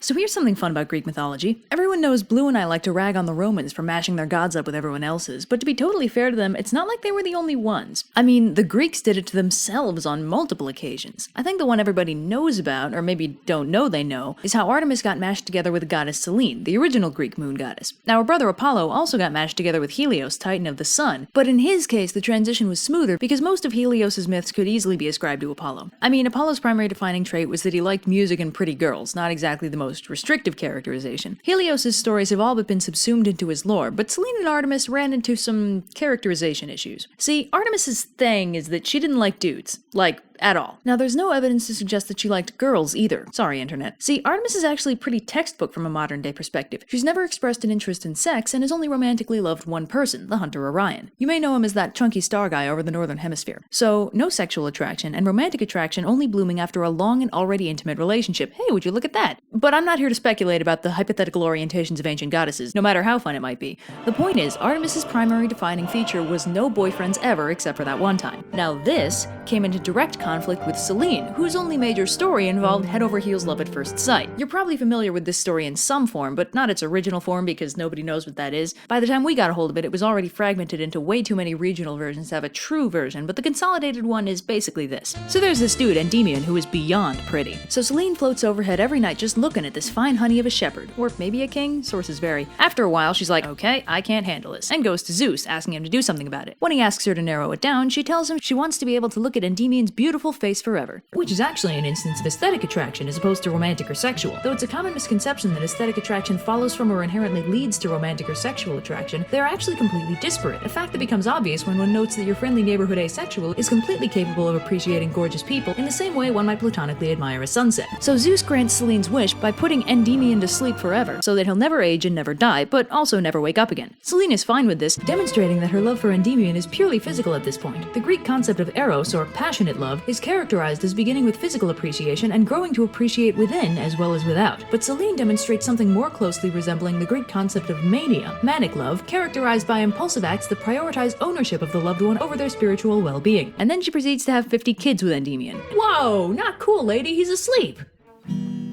So here's something fun about Greek mythology. Everyone knows Blue and I like to rag on the Romans for mashing their gods up with everyone else's, but to be totally fair to them, it's not like they were the only ones. I mean, the Greeks did it to themselves on multiple occasions. I think the one everybody knows about, or maybe don't know they know, is how Artemis got mashed together with the goddess Selene, the original Greek moon goddess. Now, her brother Apollo also got mashed together with Helios, titan of the sun, but in his case, the transition was smoother because most of Helios's myths could easily be ascribed to Apollo. I mean, Apollo's primary defining trait was that he liked music and pretty girls, not exactly the most restrictive characterization. Helios's stories have all but been subsumed into his lore, but Selene and Artemis ran into some characterization issues. See, Artemis's thing is that she didn't like dudes. Like, at all. Now, there's no evidence to suggest that she liked girls either. Sorry, internet. See, Artemis is actually pretty textbook from a modern-day perspective. She's never expressed an interest in sex and has only romantically loved one person, the hunter Orion. You may know him as that chunky star guy over the northern hemisphere. So, no sexual attraction, and romantic attraction only blooming after a long and already intimate relationship. Hey, would you look at that? But I'm not here to speculate about the hypothetical orientations of ancient goddesses, no matter how fun it might be. The point is, Artemis's primary defining feature was no boyfriends ever except for that one time. Now this came into direct conflict with Selene, whose only major story involved head-over-heels love at first sight. You're probably familiar with this story in some form, but not its original form because nobody knows what that is. By the time we got a hold of it, it was already fragmented into way too many regional versions to have a true version, but the consolidated one is basically this. So there's this dude, Endymion, who is beyond pretty. So Selene floats overhead every night just looking at this fine honey of a shepherd, or maybe a king, sources vary. After a while, she's like, okay, I can't handle this, and goes to Zeus, asking him to do something about it. When he asks her to narrow it down, she tells him she wants to be able to look at Endymion's beautiful face forever, which is actually an instance of aesthetic attraction as opposed to romantic or sexual. Though it's a common misconception that aesthetic attraction follows from or inherently leads to romantic or sexual attraction, they are actually completely disparate, a fact that becomes obvious when one notes that your friendly neighborhood asexual is completely capable of appreciating gorgeous people in the same way one might platonically admire a sunset. So Zeus grants Selene's wish by putting Endymion to sleep forever, so that he'll never age and never die, but also never wake up again. Selene is fine with this, demonstrating that her love for Endymion is purely physical at this point. The Greek concept of eros, or passionate love, is characterized as beginning with physical appreciation and growing to appreciate within as well as without. But Selene demonstrates something more closely resembling the Greek concept of mania, manic love, characterized by impulsive acts that prioritize ownership of the loved one over their spiritual well-being. And then she proceeds to have 50 kids with Endymion. Whoa, not cool, lady, he's asleep!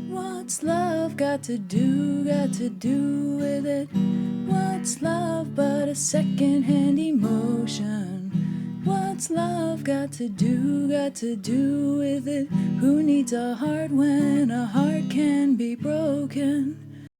What's love got to do with it? What's love but a second-hand emotion? What's love got to do with it? Who needs a heart when a heart can be broken?